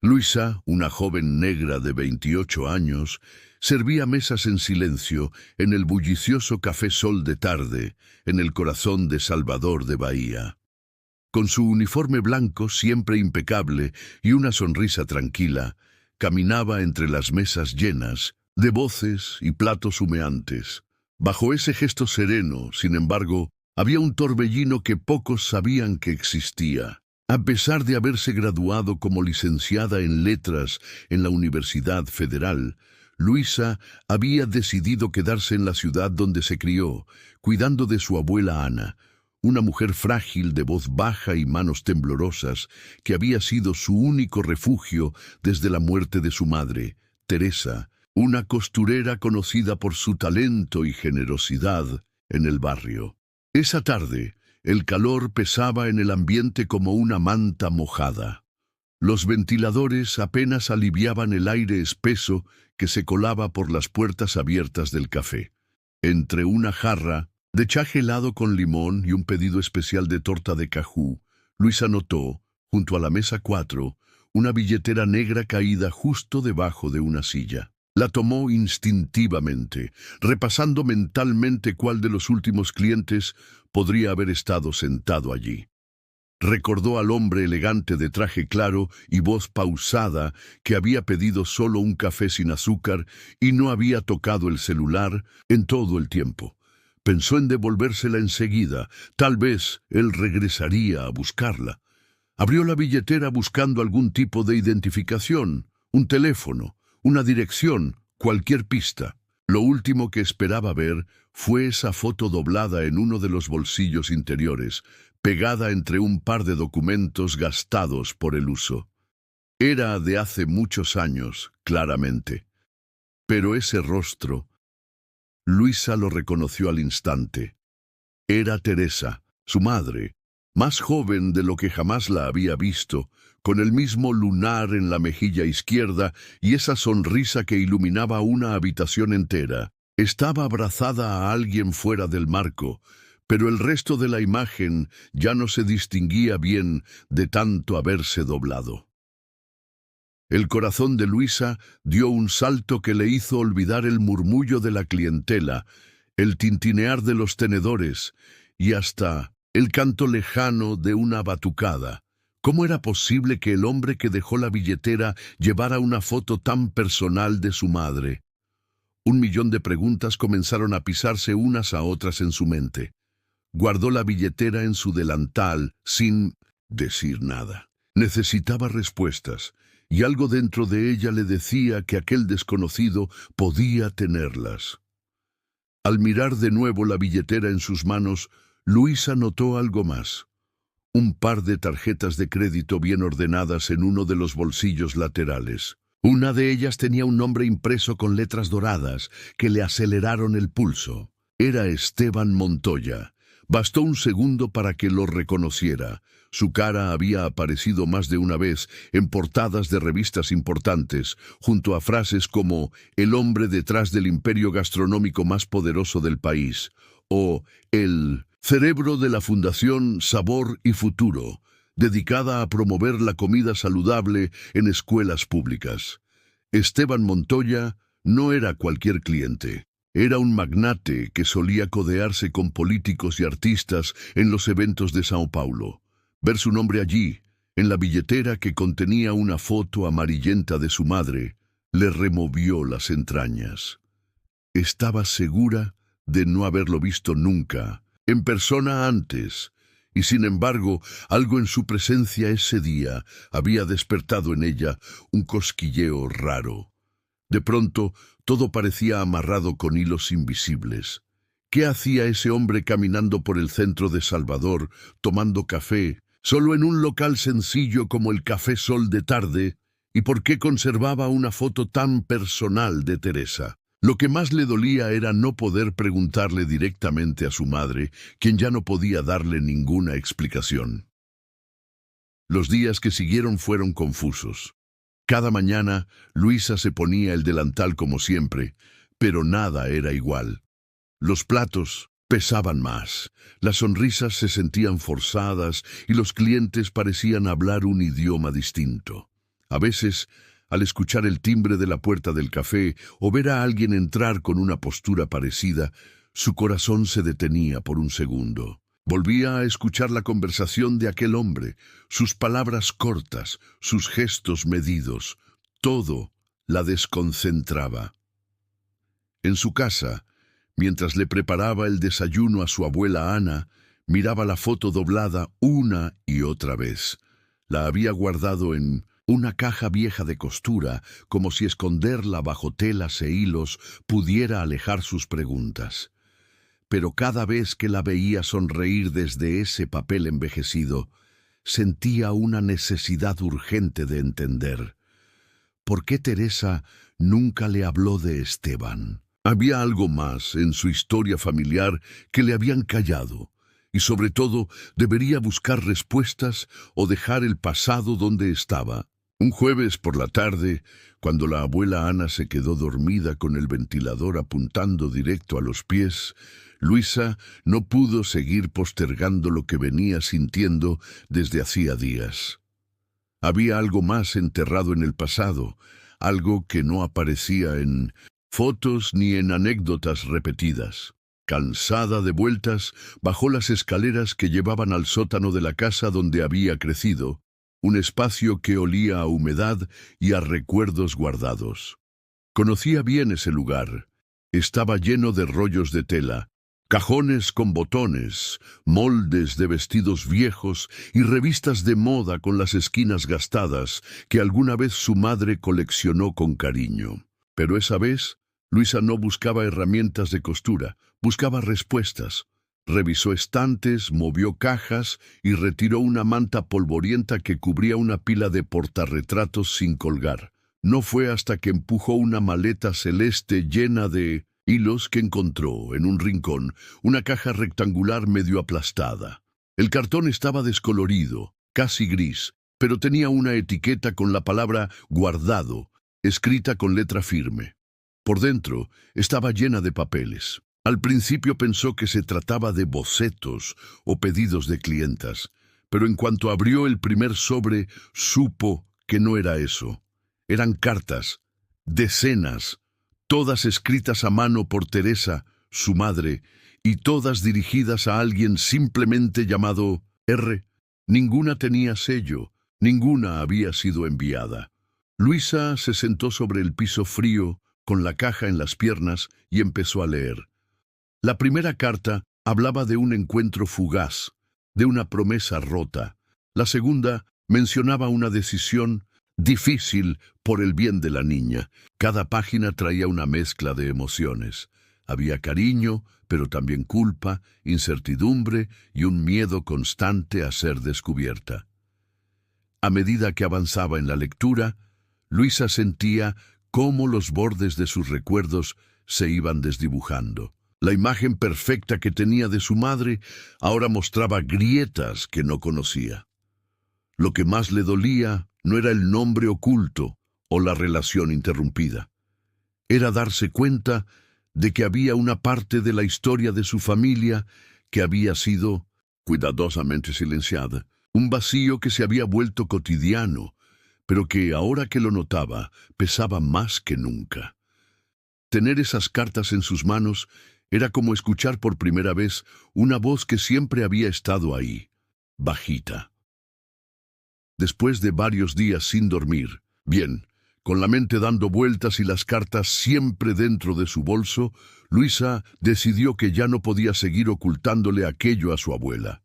Luisa, una joven negra de 28 años, servía mesas en silencio en el bullicioso Café Sol de Tarde, en el corazón de Salvador de Bahía. Con su uniforme blanco siempre impecable y una sonrisa tranquila, caminaba entre las mesas llenas de voces y platos humeantes. Bajo ese gesto sereno, sin embargo, había un torbellino que pocos sabían que existía. A pesar de haberse graduado como licenciada en Letras en la Universidad Federal, Luisa había decidido quedarse en la ciudad donde se crió, cuidando de su abuela Ana, una mujer frágil de voz baja y manos temblorosas, que había sido su único refugio desde la muerte de su madre, Teresa, una costurera conocida por su talento y generosidad en el barrio. Esa tarde, el calor pesaba en el ambiente como una manta mojada. Los ventiladores apenas aliviaban el aire espeso que se colaba por las puertas abiertas del café. Entre una jarra de cha helado con limón y un pedido especial de torta de cajú, Luisa notó, junto a la mesa 4, una billetera negra caída justo debajo de una silla. La tomó instintivamente, repasando mentalmente cuál de los últimos clientes podría haber estado sentado allí. Recordó al hombre elegante de traje claro y voz pausada que había pedido solo un café sin azúcar y no había tocado el celular en todo el tiempo. Pensó en devolvérsela enseguida, tal vez él regresaría a buscarla. Abrió la billetera buscando algún tipo de identificación, un teléfono, una dirección, cualquier pista. Lo último que esperaba ver fue esa foto doblada en uno de los bolsillos interiores, pegada entre un par de documentos gastados por el uso. Era de hace muchos años, claramente. Pero ese rostro, Luisa lo reconoció al instante. Era Teresa, su madre, más joven de lo que jamás la había visto, con el mismo lunar en la mejilla izquierda y esa sonrisa que iluminaba una habitación entera. Estaba abrazada a alguien fuera del marco, pero el resto de la imagen ya no se distinguía bien de tanto haberse doblado. El corazón de Luisa dio un salto que le hizo olvidar el murmullo de la clientela, el tintinear de los tenedores y hasta el canto lejano de una batucada. ¿Cómo era posible que el hombre que dejó la billetera llevara una foto tan personal de su madre? 1.000.000 de preguntas comenzaron a pisarse unas a otras en su mente. Guardó la billetera en su delantal sin decir nada. Necesitaba respuestas, y algo dentro de ella le decía que aquel desconocido podía tenerlas. Al mirar de nuevo la billetera en sus manos, Luisa notó algo más. Un par de tarjetas de crédito bien ordenadas en uno de los bolsillos laterales. Una de ellas tenía un nombre impreso con letras doradas que le aceleraron el pulso. Era Esteban Montoya. Bastó un segundo para que lo reconociera. Su cara había aparecido más de una vez en portadas de revistas importantes, junto a frases como «El hombre detrás del imperio gastronómico más poderoso del país» o «El cerebro de la Fundación Sabor y Futuro», dedicada a promover la comida saludable en escuelas públicas. Esteban Montoya no era cualquier cliente. Era un magnate que solía codearse con políticos y artistas en los eventos de Sao Paulo. Ver su nombre allí, en la billetera que contenía una foto amarillenta de su madre, le removió las entrañas. Estaba segura de no haberlo visto nunca, en persona antes, y sin embargo, algo en su presencia ese día había despertado en ella un cosquilleo raro. De pronto, todo parecía amarrado con hilos invisibles. ¿Qué hacía ese hombre caminando por el centro de Salvador, tomando café, solo en un local sencillo como el Café Sol de Tarde? ¿Y por qué conservaba una foto tan personal de Teresa? Lo que más le dolía era no poder preguntarle directamente a su madre, quien ya no podía darle ninguna explicación. Los días que siguieron fueron confusos. Cada mañana, Luisa se ponía el delantal como siempre, pero nada era igual. Los platos pesaban más, las sonrisas se sentían forzadas y los clientes parecían hablar un idioma distinto. A veces, al escuchar el timbre de la puerta del café o ver a alguien entrar con una postura parecida, su corazón se detenía por un segundo. Volvía a escuchar la conversación de aquel hombre, sus palabras cortas, sus gestos medidos. Todo la desconcentraba. En su casa, mientras le preparaba el desayuno a su abuela Ana, miraba la foto doblada una y otra vez. La había guardado en una caja vieja de costura, como si esconderla bajo telas e hilos pudiera alejar sus preguntas. Pero cada vez que la veía sonreír desde ese papel envejecido, sentía una necesidad urgente de entender. ¿Por qué Teresa nunca le habló de Esteban? Había algo más en su historia familiar que le habían callado, y sobre todo debería buscar respuestas o dejar el pasado donde estaba. Un jueves por la tarde, cuando la abuela Ana se quedó dormida con el ventilador apuntando directo a los pies, Luisa no pudo seguir postergando lo que venía sintiendo desde hacía días. Había algo más enterrado en el pasado, algo que no aparecía en fotos ni en anécdotas repetidas. Cansada de vueltas, bajó las escaleras que llevaban al sótano de la casa donde había crecido, un espacio que olía a humedad y a recuerdos guardados. Conocía bien ese lugar. Estaba lleno de rollos de tela, cajones con botones, moldes de vestidos viejos y revistas de moda con las esquinas gastadas que alguna vez su madre coleccionó con cariño. Pero esa vez, Luisa no buscaba herramientas de costura, buscaba respuestas. Revisó estantes, movió cajas y retiró una manta polvorienta que cubría una pila de portarretratos sin colgar. No fue hasta que empujó una maleta celeste llena de hilos que encontró, en un rincón, una caja rectangular medio aplastada. El cartón estaba descolorido, casi gris, pero tenía una etiqueta con la palabra guardado, escrita con letra firme. Por dentro estaba llena de papeles. Al principio pensó que se trataba de bocetos o pedidos de clientas, pero en cuanto abrió el primer sobre, supo que no era eso. Eran cartas, decenas, todas escritas a mano por Teresa, su madre, y todas dirigidas a alguien simplemente llamado R. Ninguna tenía sello, ninguna había sido enviada. Luisa se sentó sobre el piso frío, con la caja en las piernas, y empezó a leer. La primera carta hablaba de un encuentro fugaz, de una promesa rota. La segunda mencionaba una decisión difícil por el bien de la niña. Cada página traía una mezcla de emociones. Había cariño, pero también culpa, incertidumbre y un miedo constante a ser descubierta. A medida que avanzaba en la lectura, Luisa sentía cómo los bordes de sus recuerdos se iban desdibujando. La imagen perfecta que tenía de su madre ahora mostraba grietas que no conocía. Lo que más le dolía no era el nombre oculto o la relación interrumpida. Era darse cuenta de que había una parte de la historia de su familia que había sido cuidadosamente silenciada, un vacío que se había vuelto cotidiano, pero que ahora que lo notaba pesaba más que nunca. Tener esas cartas en sus manos era como escuchar por primera vez una voz que siempre había estado ahí, bajita. Después de varios días sin dormir, con la mente dando vueltas y las cartas siempre dentro de su bolso, Luisa decidió que ya no podía seguir ocultándole aquello a su abuela.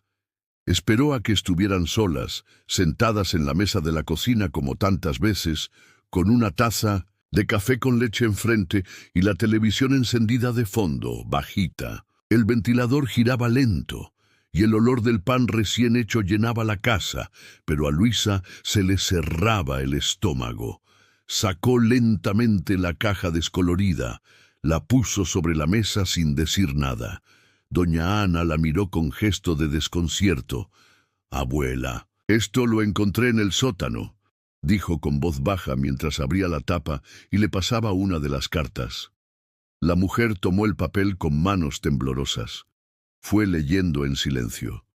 Esperó a que estuvieran solas, sentadas en la mesa de la cocina como tantas veces, con una taza de café con leche enfrente y la televisión encendida de fondo, bajita. El ventilador giraba lento y el olor del pan recién hecho llenaba la casa, pero a Luisa se le cerraba el estómago. Sacó lentamente la caja descolorida, la puso sobre la mesa sin decir nada. Doña Ana la miró con gesto de desconcierto. «Abuela, esto lo encontré en el sótano», dijo con voz baja mientras abría la tapa y le pasaba una de las cartas. La mujer tomó el papel con manos temblorosas. Fue leyendo en silencio.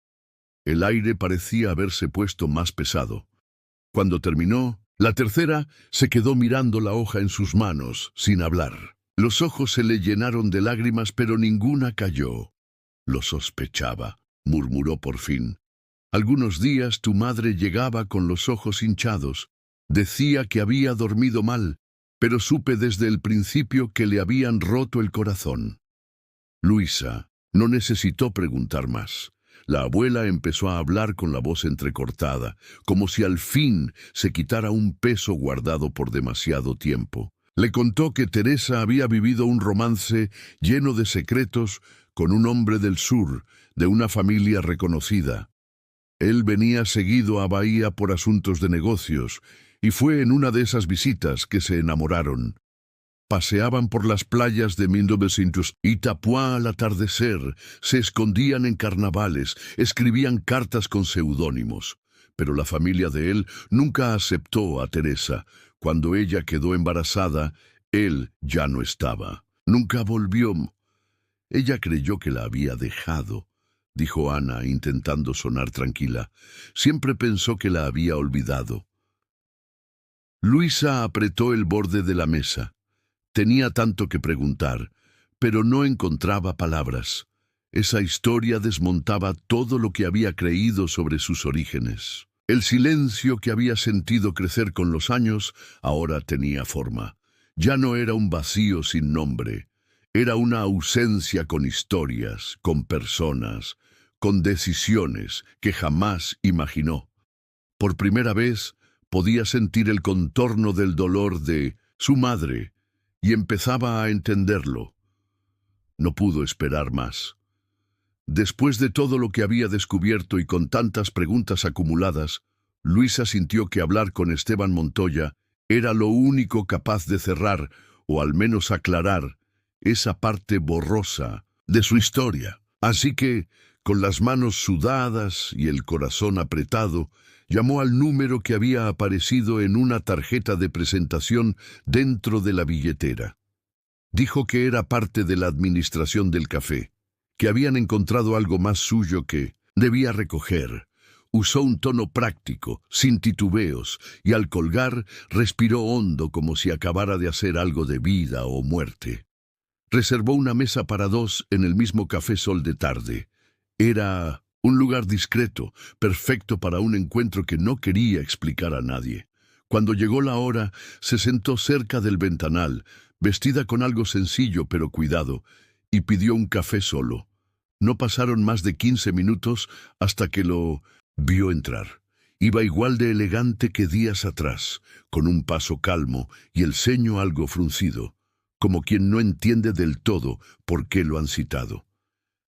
El aire parecía haberse puesto más pesado. Cuando terminó, La tercera se quedó mirando la hoja en sus manos, sin hablar. Los ojos se le llenaron de lágrimas, pero ninguna cayó. Lo sospechaba, murmuró por fin. Algunos días tu madre llegaba con los ojos hinchados. Decía que había dormido mal, pero supe desde el principio que le habían roto el corazón. Luisa no necesitó preguntar más. La abuela empezó a hablar con la voz entrecortada, como si al fin se quitara un peso guardado por demasiado tiempo. Le contó que Teresa había vivido un romance lleno de secretos con un hombre del sur, de una familia reconocida. Él venía seguido a Bahía por asuntos de negocios, y fue en una de esas visitas que se enamoraron. Paseaban por las playas de 1900 y Itapuá al atardecer, se escondían en carnavales, escribían cartas con seudónimos. Pero la familia de él nunca aceptó a Teresa. Cuando ella quedó embarazada, él ya no estaba. Nunca volvió. Ella creyó que la había dejado, dijo Ana, intentando sonar tranquila. Siempre pensó que la había olvidado. Luisa apretó el borde de la mesa. Tenía tanto que preguntar, pero no encontraba palabras. Esa historia desmontaba todo lo que había creído sobre sus orígenes. El silencio que había sentido crecer con los años ahora tenía forma. Ya no era un vacío sin nombre. Era una ausencia con historias, con personas, con decisiones que jamás imaginó. Por primera vez podía sentir el contorno del dolor de su madre, y empezaba a entenderlo. No pudo esperar más. Después de todo lo que había descubierto y con tantas preguntas acumuladas, Luisa sintió que hablar con Esteban Montoya era lo único capaz de cerrar, o al menos aclarar, esa parte borrosa de su historia. Así que, con las manos sudadas y el corazón apretado, llamó al número que había aparecido en una tarjeta de presentación dentro de la billetera. Dijo que era parte de la administración del café, que habían encontrado algo más suyo que debía recoger. Usó un tono práctico, sin titubeos, y al colgar respiró hondo como si acabara de hacer algo de vida o muerte. Reservó una mesa para dos en el mismo Café Sol de Tarde. Era un lugar discreto, perfecto para un encuentro que no quería explicar a nadie. Cuando llegó la hora, se sentó cerca del ventanal, vestida con algo sencillo pero cuidado, y pidió un café solo. No pasaron más de 15 minutos hasta que lo vio entrar. Iba igual de elegante que días atrás, con un paso calmo y el ceño algo fruncido, como quien no entiende del todo por qué lo han citado.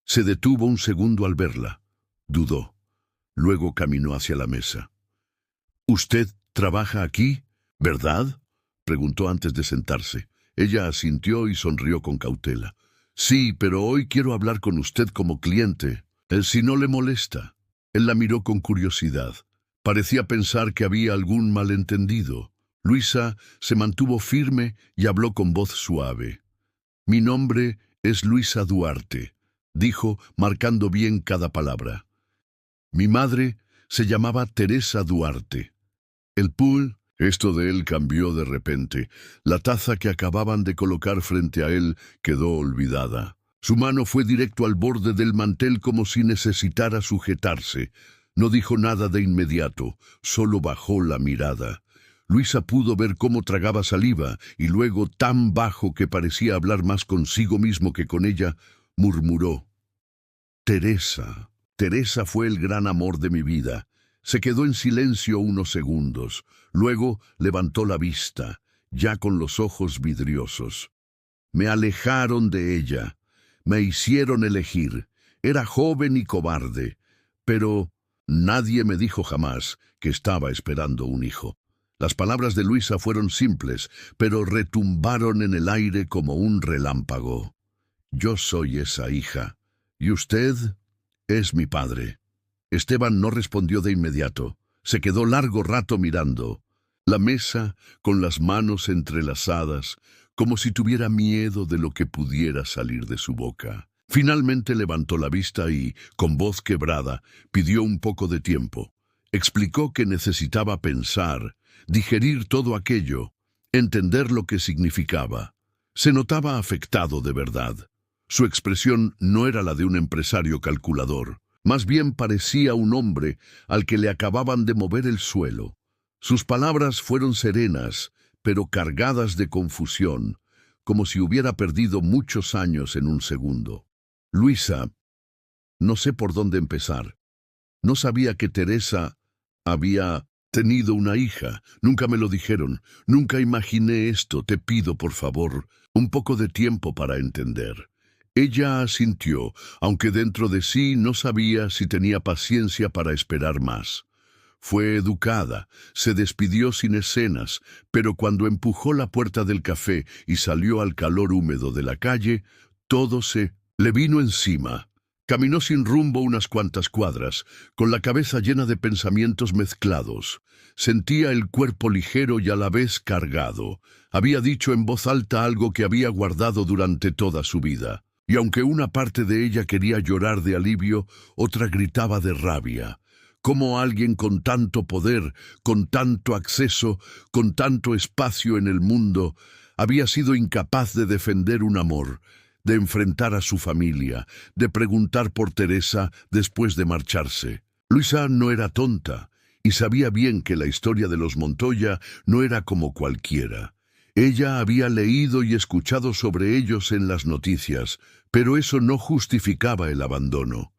Se detuvo un segundo al verla. Dudó. Luego caminó hacia la mesa. «¿Usted trabaja aquí, verdad?», preguntó antes de sentarse. Ella asintió y sonrió con cautela. «Sí, pero hoy quiero hablar con usted como cliente. Si no le molesta». Él la miró con curiosidad. Parecía pensar que había algún malentendido. Luisa se mantuvo firme y habló con voz suave. «Mi nombre es Luisa Duarte», dijo, marcando bien cada palabra. «Mi madre se llamaba Teresa Duarte. El pool», esto de él cambió de repente. La taza que acababan de colocar frente a él quedó olvidada. Su mano fue directo al borde del mantel como si necesitara sujetarse. No dijo nada de inmediato, solo bajó la mirada. Luisa pudo ver cómo tragaba saliva y luego, tan bajo que parecía hablar más consigo mismo que con ella, murmuró: «Teresa. Teresa fue el gran amor de mi vida». Se quedó en silencio unos segundos. Luego levantó la vista, ya con los ojos vidriosos. «Me alejaron de ella. Me hicieron elegir. Era joven y cobarde. Pero nadie me dijo jamás que estaba esperando un hijo». Las palabras de Luisa fueron simples, pero retumbaron en el aire como un relámpago. «Yo soy esa hija. Y usted es mi padre». Esteban no respondió de inmediato. Se quedó largo rato mirando la mesa con las manos entrelazadas, como si tuviera miedo de lo que pudiera salir de su boca. Finalmente levantó la vista y, con voz quebrada, pidió un poco de tiempo. Explicó que necesitaba pensar, digerir todo aquello, entender lo que significaba. Se notaba afectado de verdad. Su expresión no era la de un empresario calculador. Más bien parecía un hombre al que le acababan de mover el suelo. Sus palabras fueron serenas, pero cargadas de confusión, como si hubiera perdido muchos años en un segundo. Luisa, no sé por dónde empezar. No sabía que Teresa había tenido una hija. Nunca me lo dijeron. Nunca imaginé esto. Te pido, por favor, un poco de tiempo para entender. Ella asintió, aunque dentro de sí no sabía si tenía paciencia para esperar más. Fue educada, se despidió sin escenas, pero cuando empujó la puerta del café y salió al calor húmedo de la calle, todo se le vino encima. Caminó sin rumbo unas cuantas cuadras, con la cabeza llena de pensamientos mezclados. Sentía el cuerpo ligero y a la vez cargado. Había dicho en voz alta algo que había guardado durante toda su vida. Y aunque una parte de ella quería llorar de alivio, otra gritaba de rabia. ¿Cómo alguien con tanto poder, con tanto acceso, con tanto espacio en el mundo, había sido incapaz de defender un amor, de enfrentar a su familia, de preguntar por Teresa después de marcharse? Luisa no era tonta y sabía bien que la historia de los Montoya no era como cualquiera. Ella había leído y escuchado sobre ellos en las noticias, pero eso no justificaba el abandono.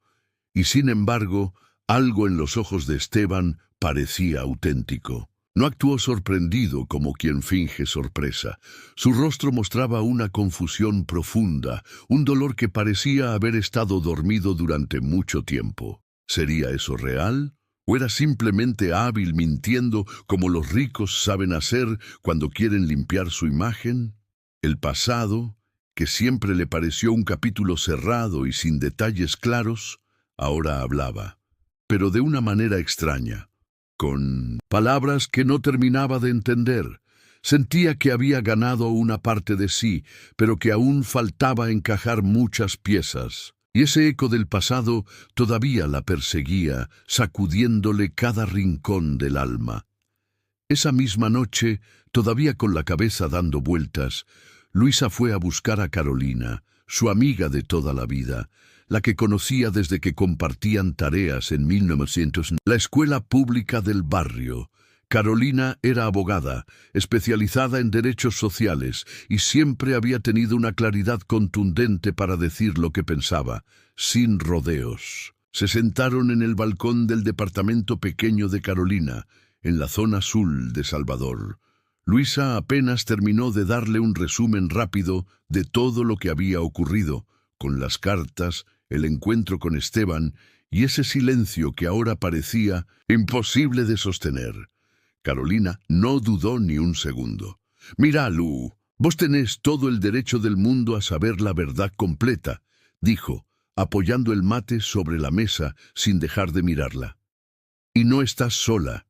Y sin embargo, algo en los ojos de Esteban parecía auténtico. No actuó sorprendido como quien finge sorpresa. Su rostro mostraba una confusión profunda, un dolor que parecía haber estado dormido durante mucho tiempo. ¿Sería eso real? ¿O era simplemente hábil mintiendo como los ricos saben hacer cuando quieren limpiar su imagen? El pasado, que siempre le pareció un capítulo cerrado y sin detalles claros, ahora hablaba, pero de una manera extraña, con palabras que no terminaba de entender. Sentía que había ganado una parte de sí, pero que aún faltaba encajar muchas piezas. Y ese eco del pasado todavía la perseguía, sacudiéndole cada rincón del alma. Esa misma noche, todavía con la cabeza dando vueltas, Luisa fue a buscar a Carolina, su amiga de toda la vida, la que conocía desde que compartían tareas en 1900, la escuela pública del barrio. Carolina era abogada, especializada en derechos sociales, y siempre había tenido una claridad contundente para decir lo que pensaba, sin rodeos. Se sentaron en el balcón del departamento pequeño de Carolina, en la zona sur de Salvador. Luisa apenas terminó de darle un resumen rápido de todo lo que había ocurrido, con las cartas, el encuentro con Esteban y ese silencio que ahora parecía imposible de sostener. Carolina no dudó ni un segundo. «Mira, Lu, vos tenés todo el derecho del mundo a saber la verdad completa», dijo, apoyando el mate sobre la mesa sin dejar de mirarla. «Y no estás sola.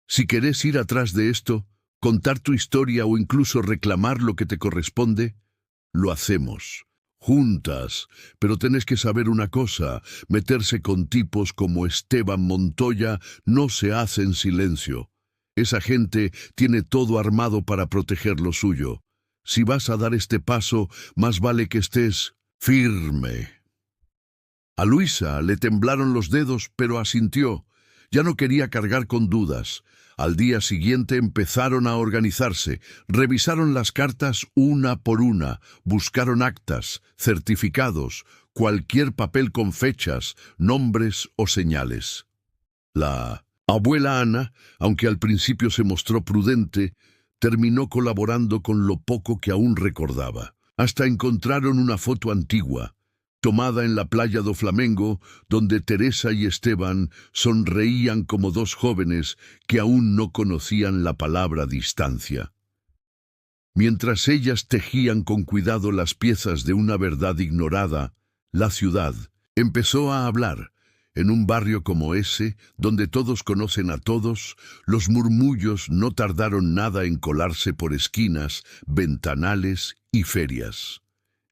Si querés ir atrás de esto, contar tu historia o incluso reclamar lo que te corresponde, lo hacemos. Juntas, pero tenés que saber una cosa, meterse con tipos como Esteban Montoya no se hace en silencio. Esa gente tiene todo armado para proteger lo suyo. Si vas a dar este paso, más vale que estés firme». A Luisa le temblaron los dedos, pero asintió. Ya no quería cargar con dudas. Al día siguiente empezaron a organizarse, revisaron las cartas una por una, buscaron actas, certificados, cualquier papel con fechas, nombres o señales. La abuela Ana, aunque al principio se mostró prudente, terminó colaborando con lo poco que aún recordaba. Hasta encontraron una foto antigua, tomada en la playa do Flamengo, donde Teresa y Esteban sonreían como dos jóvenes que aún no conocían la palabra distancia. Mientras ellas tejían con cuidado las piezas de una verdad ignorada, la ciudad empezó a hablar. En un barrio como ese, donde todos conocen a todos, los murmullos no tardaron nada en colarse por esquinas, ventanales y ferias.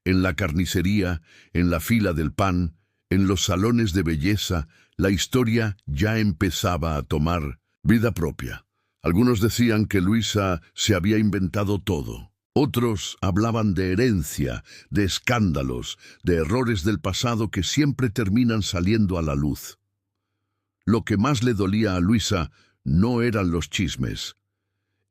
En la carnicería, en la fila del pan, en los salones de belleza, la historia ya empezaba a tomar vida propia. Algunos decían que Luisa se había inventado todo. Otros hablaban de herencia, de escándalos, de errores del pasado que siempre terminan saliendo a la luz. Lo que más le dolía a Luisa no eran los chismes.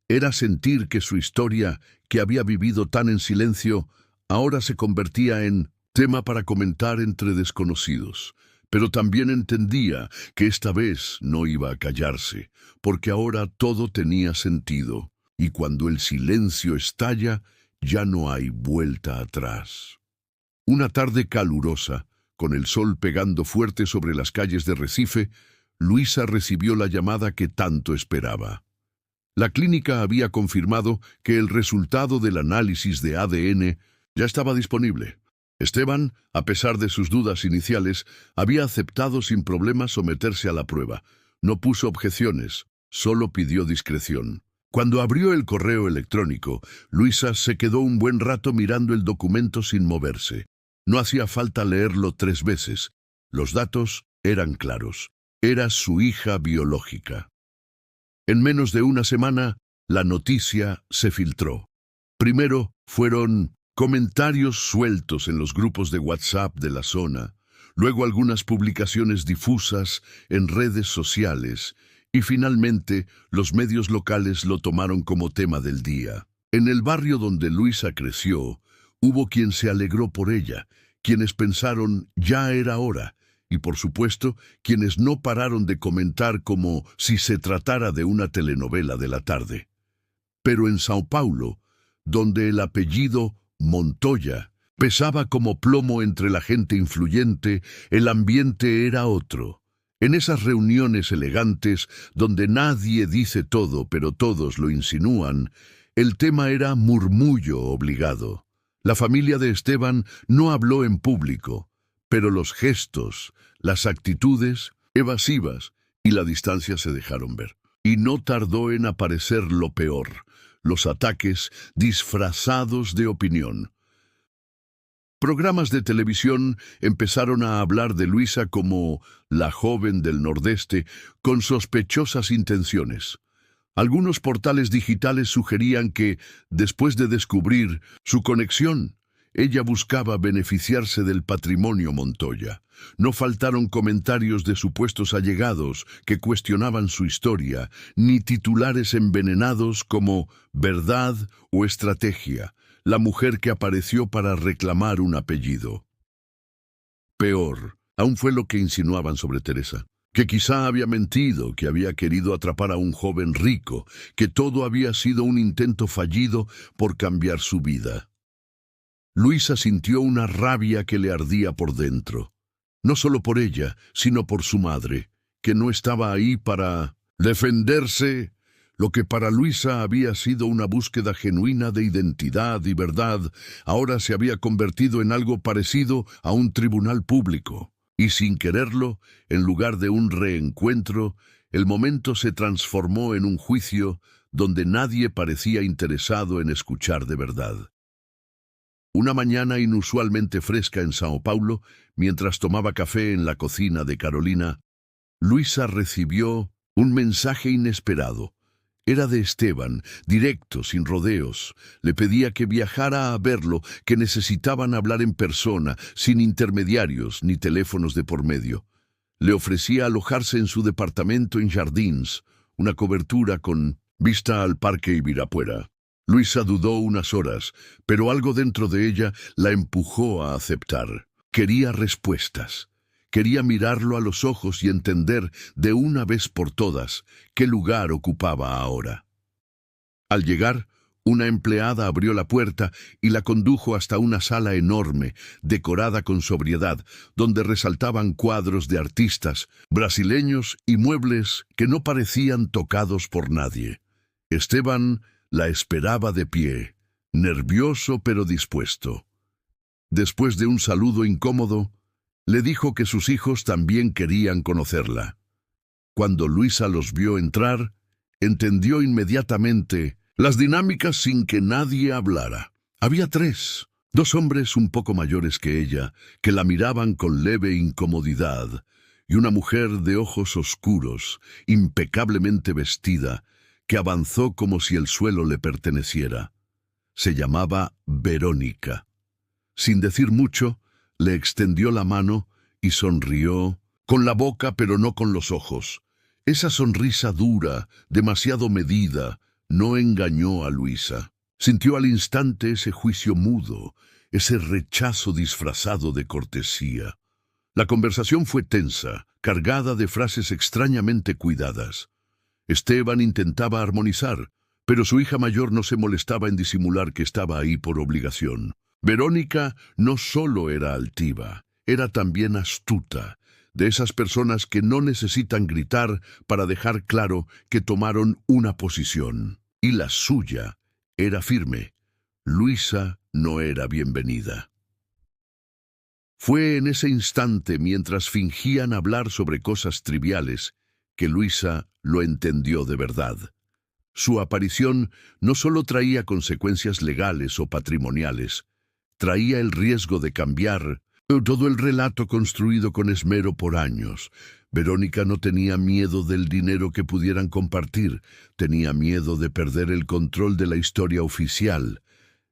Era sentir que su historia, que había vivido tan en silencio, ahora se convertía en tema para comentar entre desconocidos. Pero también entendía que esta vez no iba a callarse, porque ahora todo tenía sentido, y cuando el silencio estalla, ya no hay vuelta atrás. Una tarde calurosa, con el sol pegando fuerte sobre las calles de Recife, Luisa recibió la llamada que tanto esperaba. La clínica había confirmado que el resultado del análisis de ADN ya estaba disponible. Esteban, a pesar de sus dudas iniciales, había aceptado sin problemas someterse a la prueba. No puso objeciones, solo pidió discreción. Cuando abrió el correo electrónico, Luisa se quedó un buen rato mirando el documento sin moverse. No hacía falta leerlo 3 veces. Los datos eran claros. Era su hija biológica. En menos de una semana, la noticia se filtró. Primero fueron comentarios sueltos en los grupos de WhatsApp de la zona, luego algunas publicaciones difusas en redes sociales y finalmente los medios locales lo tomaron como tema del día. En el barrio donde Luisa creció, hubo quien se alegró por ella, quienes pensaron ya era hora, y por supuesto quienes no pararon de comentar como si se tratara de una telenovela de la tarde. Pero en Sao Paulo, donde el apellido Montoya pesaba como plomo entre la gente influyente, el ambiente era otro. En esas reuniones elegantes, donde nadie dice todo, pero todos lo insinúan, el tema era murmullo obligado. La familia de Esteban no habló en público, pero los gestos, las actitudes evasivas y la distancia se dejaron ver. Y no tardó en aparecer lo peor: los ataques disfrazados de opinión. Programas de televisión empezaron a hablar de Luisa como la joven del Nordeste con sospechosas intenciones. Algunos portales digitales sugerían que, después de descubrir su conexión, ella buscaba beneficiarse del patrimonio Montoya. No faltaron comentarios de supuestos allegados que cuestionaban su historia, ni titulares envenenados como «verdad» o «estrategia», la mujer que apareció para reclamar un apellido. Peor, aún fue lo que insinuaban sobre Teresa, que quizá había mentido, que había querido atrapar a un joven rico, que todo había sido un intento fallido por cambiar su vida. Luisa sintió una rabia que le ardía por dentro. No solo por ella, sino por su madre, que no estaba ahí para defenderse. Lo que para Luisa había sido una búsqueda genuina de identidad y verdad, ahora se había convertido en algo parecido a un tribunal público. Y sin quererlo, en lugar de un reencuentro, el momento se transformó en un juicio donde nadie parecía interesado en escuchar de verdad. Una mañana inusualmente fresca en Sao Paulo, mientras tomaba café en la cocina de Carolina, Luisa recibió un mensaje inesperado. Era de Esteban, directo, sin rodeos. Le pedía que viajara a verlo, que necesitaban hablar en persona, sin intermediarios ni teléfonos de por medio. Le ofrecía alojarse en su departamento en Jardins, una cobertura con vista al Parque Ibirapuera. Luisa dudó unas horas, pero algo dentro de ella la empujó a aceptar. Quería respuestas. Quería mirarlo a los ojos y entender de una vez por todas qué lugar ocupaba ahora. Al llegar, una empleada abrió la puerta y la condujo hasta una sala enorme, decorada con sobriedad, donde resaltaban cuadros de artistas brasileños y muebles que no parecían tocados por nadie. Esteban la esperaba de pie, nervioso pero dispuesto. Después de un saludo incómodo, le dijo que sus hijos también querían conocerla. Cuando Luisa los vio entrar, entendió inmediatamente las dinámicas sin que nadie hablara. Había 3, 2 hombres un poco mayores que ella, que la miraban con leve incomodidad, y una mujer de ojos oscuros, impecablemente vestida, que avanzó como si el suelo le perteneciera. Se llamaba Verónica. Sin decir mucho, le extendió la mano y sonrió, con la boca pero no con los ojos. Esa sonrisa dura, demasiado medida, no engañó a Luisa. Sintió al instante ese juicio mudo, ese rechazo disfrazado de cortesía. La conversación fue tensa, cargada de frases extrañamente cuidadas. Esteban intentaba armonizar, pero su hija mayor no se molestaba en disimular que estaba ahí por obligación. Verónica no solo era altiva, era también astuta, de esas personas que no necesitan gritar para dejar claro que tomaron una posición. Y la suya era firme. Luisa no era bienvenida. Fue en ese instante, mientras fingían hablar sobre cosas triviales, que Luisa lo entendió de verdad. Su aparición no solo traía consecuencias legales o patrimoniales, traía el riesgo de cambiar todo el relato construido con esmero por años. Verónica no tenía miedo del dinero que pudieran compartir, tenía miedo de perder el control de la historia oficial,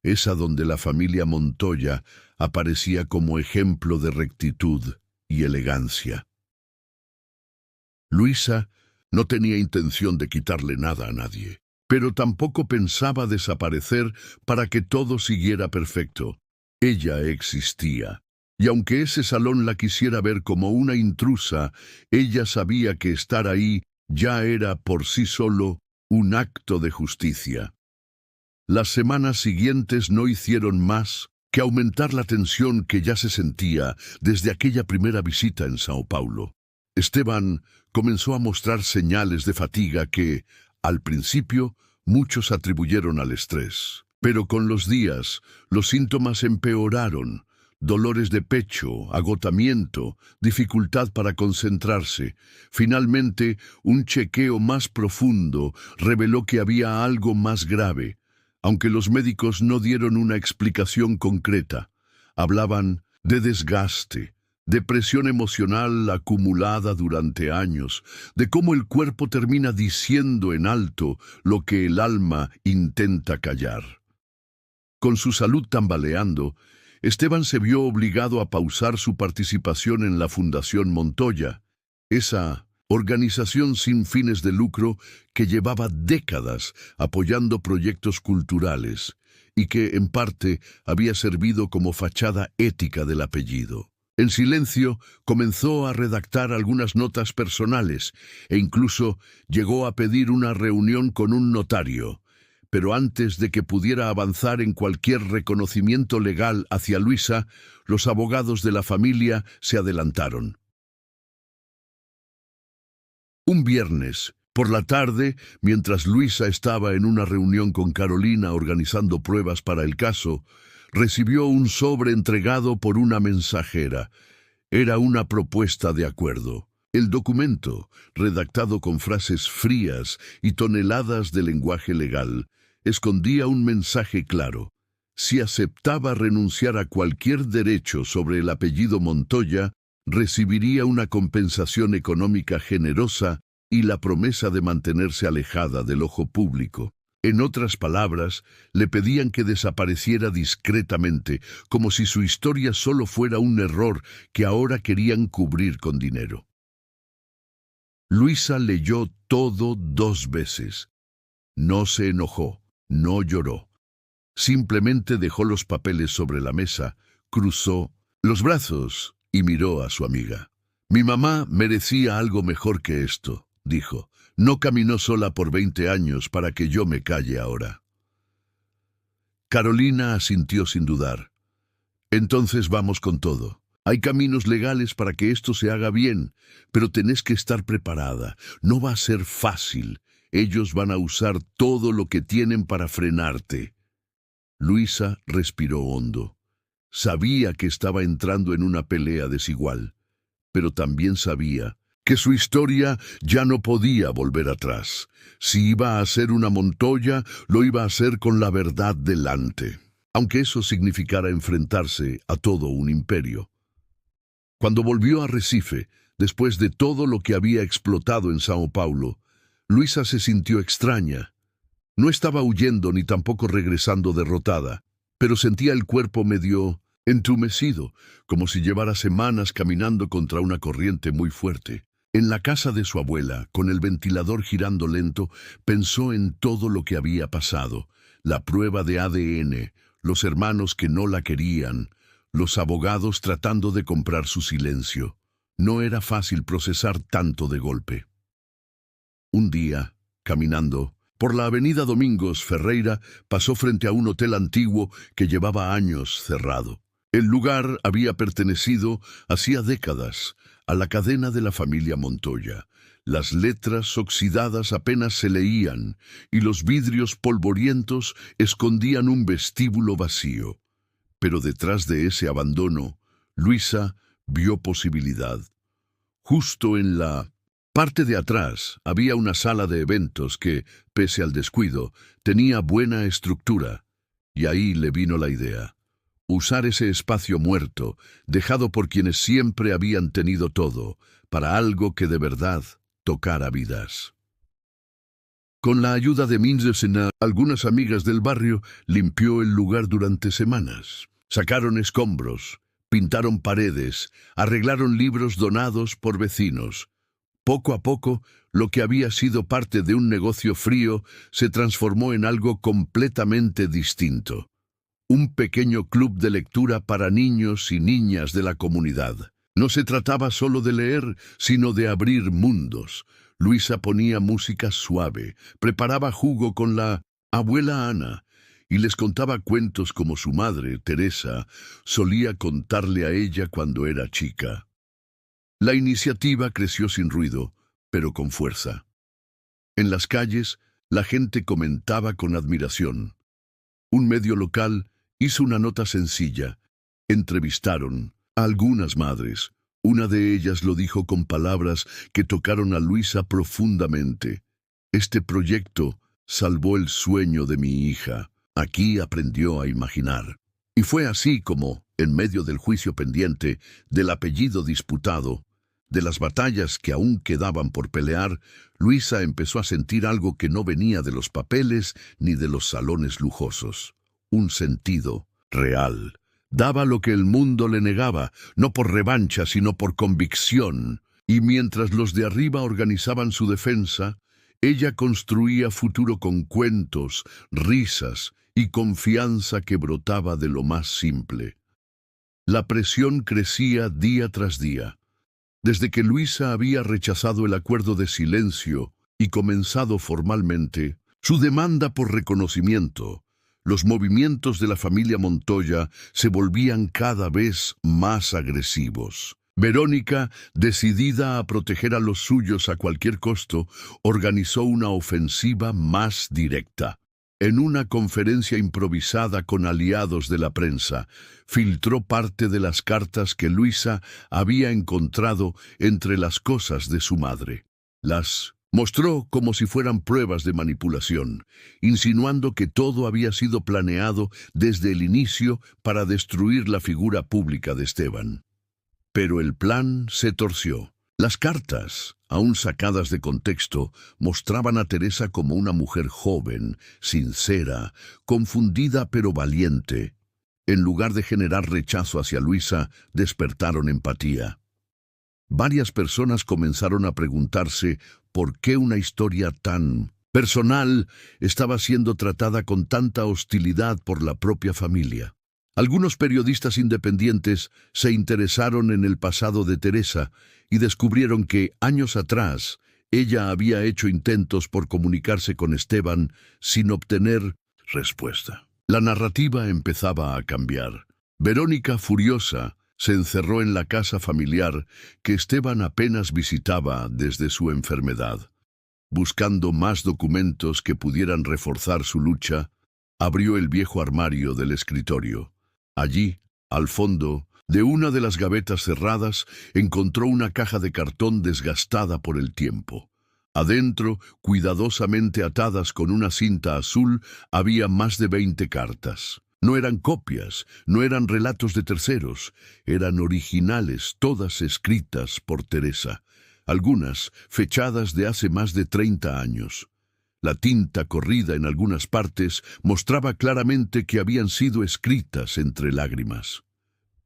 esa donde la familia Montoya aparecía como ejemplo de rectitud y elegancia. Luisa no tenía intención de quitarle nada a nadie, pero tampoco pensaba desaparecer para que todo siguiera perfecto. Ella existía, y aunque ese salón la quisiera ver como una intrusa, ella sabía que estar ahí ya era por sí solo un acto de justicia. Las semanas siguientes no hicieron más que aumentar la tensión que ya se sentía desde aquella primera visita en Sao Paulo. Esteban comenzó a mostrar señales de fatiga que, al principio, muchos atribuyeron al estrés. Pero con los días, los síntomas empeoraron. Dolores de pecho, agotamiento, dificultad para concentrarse. Finalmente, un chequeo más profundo reveló que había algo más grave. Aunque los médicos no dieron una explicación concreta, hablaban de desgaste, de presión emocional acumulada durante años, de cómo el cuerpo termina diciendo en alto lo que el alma intenta callar. Con su salud tambaleando, Esteban se vio obligado a pausar su participación en la Fundación Montoya, esa organización sin fines de lucro que llevaba décadas apoyando proyectos culturales y que, en parte, había servido como fachada ética del apellido. En silencio, comenzó a redactar algunas notas personales e incluso llegó a pedir una reunión con un notario. Pero antes de que pudiera avanzar en cualquier reconocimiento legal hacia Luisa, los abogados de la familia se adelantaron. Un viernes, por la tarde, mientras Luisa estaba en una reunión con Carolina organizando pruebas para el caso, recibió un sobre entregado por una mensajera. Era una propuesta de acuerdo. El documento, redactado con frases frías y toneladas de lenguaje legal, escondía un mensaje claro. Si aceptaba renunciar a cualquier derecho sobre el apellido Montoya, recibiría una compensación económica generosa y la promesa de mantenerse alejada del ojo público. En otras palabras, le pedían que desapareciera discretamente, como si su historia solo fuera un error que ahora querían cubrir con dinero. Luisa leyó todo 2 veces. No se enojó, no lloró. Simplemente dejó los papeles sobre la mesa, cruzó los brazos y miró a su amiga. «Mi mamá merecía algo mejor que esto», dijo. «No caminó sola por 20 años para que yo me calle ahora». Carolina asintió sin dudar. «Entonces vamos con todo. Hay caminos legales para que esto se haga bien, pero tenés que estar preparada. No va a ser fácil. Ellos van a usar todo lo que tienen para frenarte». Luisa respiró hondo. Sabía que estaba entrando en una pelea desigual, pero también sabía que su historia ya no podía volver atrás. Si iba a hacer una Montoya, lo iba a hacer con la verdad delante, aunque eso significara enfrentarse a todo un imperio. Cuando volvió a Recife, después de todo lo que había explotado en Sao Paulo, Luisa se sintió extraña. No estaba huyendo ni tampoco regresando derrotada, pero sentía el cuerpo medio entumecido, como si llevara semanas caminando contra una corriente muy fuerte. En la casa de su abuela, con el ventilador girando lento, pensó en todo lo que había pasado: la prueba de ADN, los hermanos que no la querían, los abogados tratando de comprar su silencio. No era fácil procesar tanto de golpe. Un día, caminando por la avenida Domingos Ferreira, pasó frente a un hotel antiguo que llevaba años cerrado. El lugar había pertenecido, hacía décadas, a la cadena de la familia Montoya. Las letras oxidadas apenas se leían y los vidrios polvorientos escondían un vestíbulo vacío. Pero detrás de ese abandono, Luisa vio posibilidad. Justo en la parte de atrás había una sala de eventos que, pese al descuido, tenía buena estructura. Y ahí le vino la idea: usar ese espacio muerto, dejado por quienes siempre habían tenido todo, para algo que de verdad tocara vidas. Con la ayuda de Minzesena, algunas amigas del barrio, limpió el lugar durante semanas. Sacaron escombros, pintaron paredes, arreglaron libros donados por vecinos. Poco a poco, lo que había sido parte de un negocio frío se transformó en algo completamente distinto. Un pequeño club de lectura para niños y niñas de la comunidad. No se trataba solo de leer, sino de abrir mundos. Luisa ponía música suave, preparaba jugo con la abuela Ana y les contaba cuentos como su madre, Teresa, solía contarle a ella cuando era chica. La iniciativa creció sin ruido, pero con fuerza. En las calles, la gente comentaba con admiración. Un medio local hizo una nota sencilla. Entrevistaron a algunas madres. Una de ellas lo dijo con palabras que tocaron a Luisa profundamente. Este proyecto salvó el sueño de mi hija. Aquí aprendió a imaginar. Y fue así como, en medio del juicio pendiente, del apellido disputado, de las batallas que aún quedaban por pelear, Luisa empezó a sentir algo que no venía de los papeles ni de los salones lujosos. Un sentido real. Daba lo que el mundo le negaba, no por revancha, sino por convicción. Y mientras los de arriba organizaban su defensa, ella construía futuro con cuentos, risas y confianza que brotaba de lo más simple. La presión crecía día tras día. Desde que Luisa había rechazado el acuerdo de silencio y comenzado formalmente su demanda por reconocimiento, los movimientos de la familia Montoya se volvían cada vez más agresivos. Verónica, decidida a proteger a los suyos a cualquier costo, organizó una ofensiva más directa. En una conferencia improvisada con aliados de la prensa, filtró parte de las cartas que Luisa había encontrado entre las cosas de su madre. Las mostró como si fueran pruebas de manipulación, insinuando que todo había sido planeado desde el inicio para destruir la figura pública de Esteban. Pero el plan se torció. Las cartas, aún sacadas de contexto, mostraban a Teresa como una mujer joven, sincera, confundida pero valiente. En lugar de generar rechazo hacia Luisa, despertaron empatía. Varias personas comenzaron a preguntarse por qué una historia tan personal estaba siendo tratada con tanta hostilidad por la propia familia. Algunos periodistas independientes se interesaron en el pasado de Teresa y descubrieron que, años atrás, ella había hecho intentos por comunicarse con Esteban sin obtener respuesta. La narrativa empezaba a cambiar. Verónica, furiosa, se encerró en la casa familiar que Esteban apenas visitaba desde su enfermedad. Buscando más documentos que pudieran reforzar su lucha, abrió el viejo armario del escritorio. Allí, al fondo de una de las gavetas cerradas, encontró una caja de cartón desgastada por el tiempo. Adentro, cuidadosamente atadas con una cinta azul, había más de 20 cartas. No eran copias, no eran relatos de terceros, eran originales, todas escritas por Teresa. algunas fechadas de hace más de 30 años. La tinta corrida en algunas partes mostraba claramente que habían sido escritas entre lágrimas.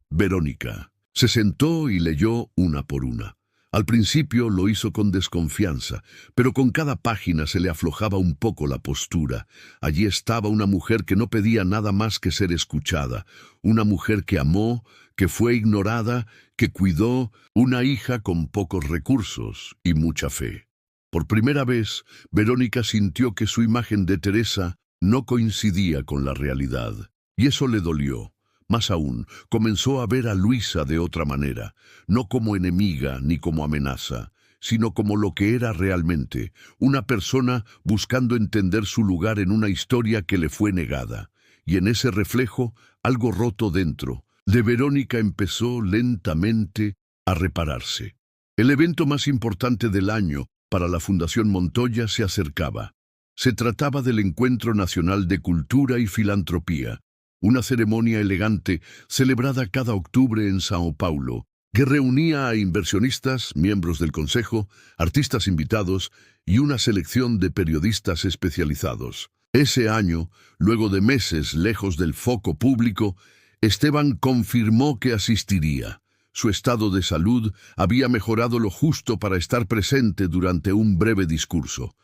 Verónica se sentó y leyó una por una. Al principio lo hizo con desconfianza, pero con cada página se le aflojaba un poco la postura. Allí estaba una mujer que no pedía nada más que ser escuchada, una mujer que amó, que fue ignorada, que cuidó, una hija con pocos recursos y mucha fe. Por primera vez, Verónica sintió que su imagen de Teresa no coincidía con la realidad, y eso le dolió. Más aún, comenzó a ver a Luisa de otra manera, no como enemiga ni como amenaza, sino como lo que era realmente, una persona buscando entender su lugar en una historia que le fue negada. Y en ese reflejo, algo roto dentro, de Verónica empezó lentamente a repararse. El evento más importante del año para la Fundación Montoya se acercaba. Se trataba del Encuentro Nacional de Cultura y Filantropía, una ceremonia elegante celebrada cada octubre en Sao Paulo, que reunía a inversionistas, miembros del consejo, artistas invitados y una selección de periodistas especializados. Ese año, luego de meses lejos del foco público, Esteban confirmó que asistiría. Su estado de salud había mejorado lo justo para estar presente durante un breve discurso.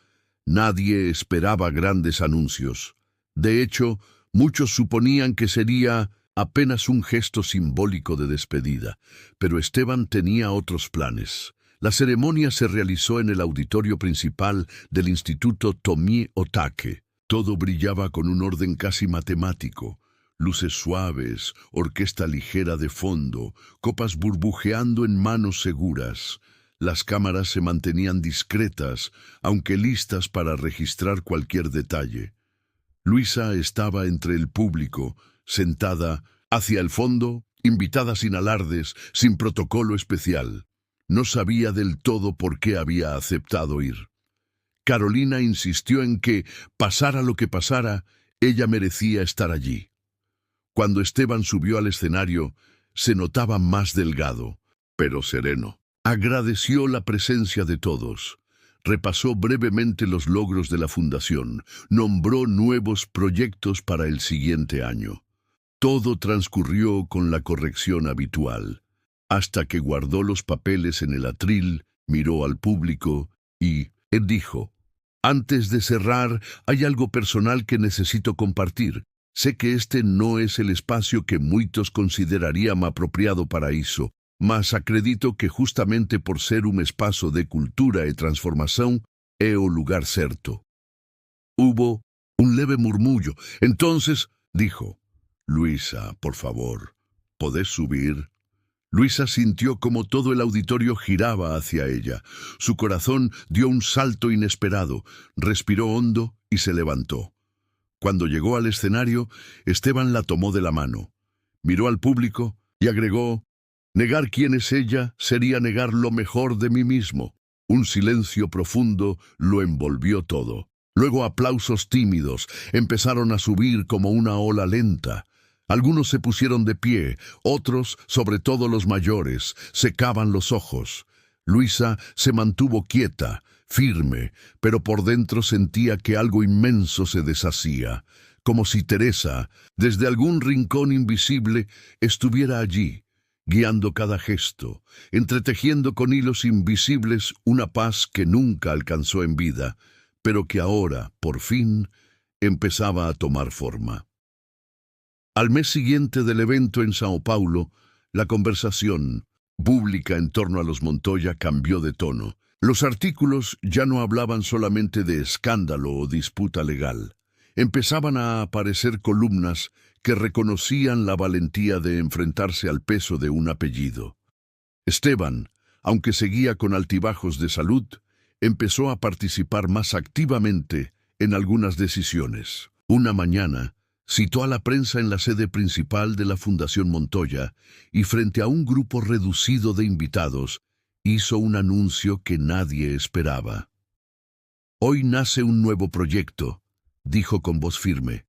Nadie esperaba grandes anuncios. De hecho, muchos suponían que sería apenas un gesto simbólico de despedida, pero Esteban tenía otros planes. La ceremonia se realizó en el auditorio principal del Instituto Tomie Otake. Todo brillaba con un orden casi matemático. Luces suaves, orquesta ligera de fondo, copas burbujeando en manos seguras. Las cámaras se mantenían discretas, aunque listas para registrar cualquier detalle. Luisa estaba entre el público, sentada hacia el fondo, invitada sin alardes, sin protocolo especial. No sabía del todo por qué había aceptado ir. Carolina insistió en que, pasara lo que pasara, ella merecía estar allí. Cuando Esteban subió al escenario, se notaba más delgado, pero sereno. Agradeció la presencia de todos. Repasó brevemente los logros de la fundación, nombró nuevos proyectos para el siguiente año. Todo transcurrió con la corrección habitual, hasta que guardó los papeles en el atril, miró al público y dijo: «Antes de cerrar, hay algo personal que necesito compartir. Sé que este no es el espacio que muchos considerarían apropiado para iso, mas acredito que justamente por ser un espacio de cultura y transformación, é o lugar certo». Hubo un leve murmullo. Entonces dijo: «Luisa, por favor, ¿podés subir?» Luisa sintió como todo el auditorio giraba hacia ella. Su corazón dio un salto inesperado, respiró hondo y se levantó. Cuando llegó al escenario, Esteban la tomó de la mano. Miró al público y agregó: «Negar quién es ella sería negar lo mejor de mí mismo». Un silencio profundo lo envolvió todo. Luego aplausos tímidos empezaron a subir como una ola lenta. Algunos se pusieron de pie, otros, sobre todo los mayores, secaban los ojos. Luisa se mantuvo quieta, firme, pero por dentro sentía que algo inmenso se deshacía, como si Teresa, desde algún rincón invisible, estuviera allí, guiando cada gesto, entretejiendo con hilos invisibles una paz que nunca alcanzó en vida, pero que ahora, por fin, empezaba a tomar forma. Al mes siguiente del evento en Sao Paulo, la conversación pública en torno a los Montoya cambió de tono. Los artículos ya no hablaban solamente de escándalo o disputa legal. Empezaban a aparecer columnas que reconocían la valentía de enfrentarse al peso de un apellido. Esteban, aunque seguía con altibajos de salud, empezó a participar más activamente en algunas decisiones. Una mañana, citó a la prensa en la sede principal de la Fundación Montoya y frente a un grupo reducido de invitados, hizo un anuncio que nadie esperaba. «Hoy nace un nuevo proyecto», dijo con voz firme.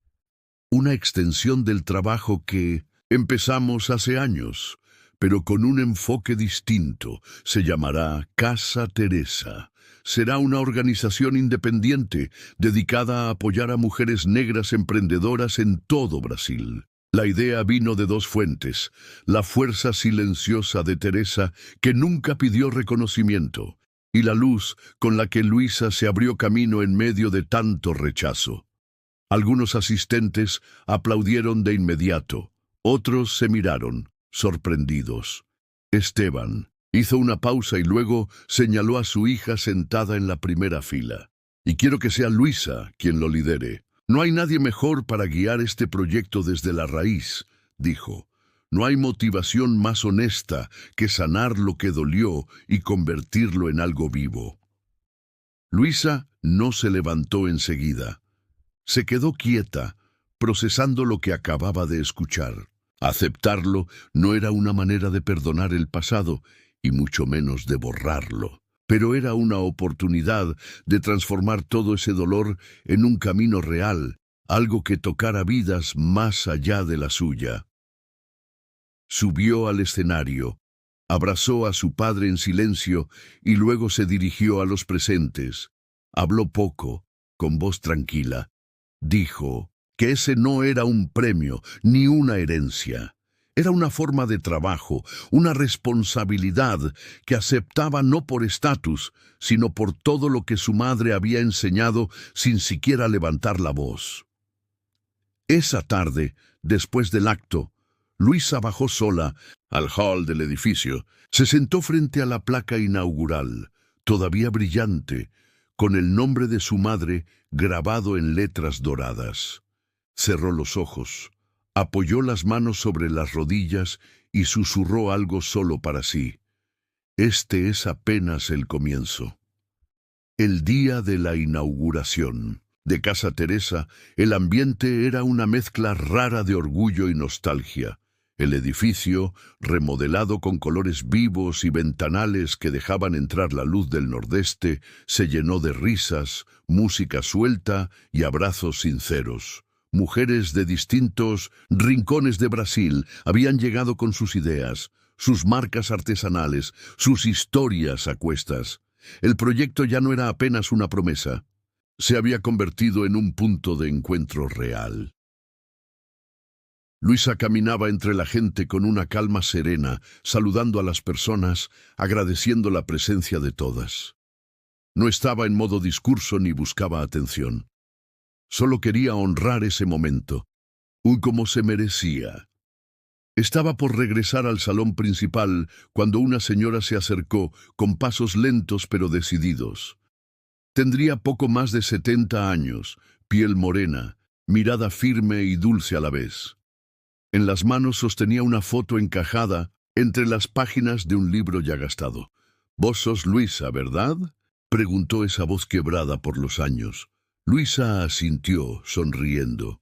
«Una extensión del trabajo que empezamos hace años, pero con un enfoque distinto. Se llamará Casa Teresa. Será una organización independiente dedicada a apoyar a mujeres negras emprendedoras en todo Brasil. La idea vino de dos fuentes: la fuerza silenciosa de Teresa, que nunca pidió reconocimiento, y la luz con la que Luisa se abrió camino en medio de tanto rechazo. Algunos asistentes aplaudieron de inmediato, otros se miraron, sorprendidos. Esteban hizo una pausa y luego señaló a su hija sentada en la primera fila. Y quiero que sea Luisa quien lo lidere. No hay nadie mejor para guiar este proyecto desde la raíz, dijo. No hay motivación más honesta que sanar lo que dolió y convertirlo en algo vivo. Luisa no se levantó enseguida. Se quedó quieta, procesando lo que acababa de escuchar. Aceptarlo no era una manera de perdonar el pasado, y mucho menos de borrarlo. Pero era una oportunidad de transformar todo ese dolor en un camino real, algo que tocara vidas más allá de la suya. Subió al escenario, abrazó a su padre en silencio y luego se dirigió a los presentes. Habló poco, con voz tranquila. Dijo que ese no era un premio ni una herencia. Era una forma de trabajo, una responsabilidad que aceptaba no por estatus, sino por todo lo que su madre había enseñado sin siquiera levantar la voz. Esa tarde, después del acto, Luisa bajó sola al hall del edificio. Se sentó frente a la placa inaugural, todavía brillante, con el nombre de su madre grabado en letras doradas. Cerró los ojos, apoyó las manos sobre las rodillas y susurró algo solo para sí. Este es apenas el comienzo. El día de la inauguración de Casa Teresa, el ambiente era una mezcla rara de orgullo y nostalgia. El edificio, remodelado con colores vivos y ventanales que dejaban entrar la luz del nordeste, se llenó de risas, música suelta y abrazos sinceros. Mujeres de distintos rincones de Brasil habían llegado con sus ideas, sus marcas artesanales, sus historias a cuestas. El proyecto ya no era apenas una promesa. Se había convertido en un punto de encuentro real. Luisa caminaba entre la gente con una calma serena, saludando a las personas, agradeciendo la presencia de todas. No estaba en modo discurso ni buscaba atención. Solo quería honrar ese momento, como se merecía. Estaba por regresar al salón principal cuando una señora se acercó, con pasos lentos pero decididos. Tendría poco más de 70 años, piel morena, mirada firme y dulce a la vez. En las manos sostenía una foto encajada entre las páginas de un libro ya gastado. «¿Vos sos Luisa, verdad?», preguntó esa voz quebrada por los años. Luisa asintió, sonriendo.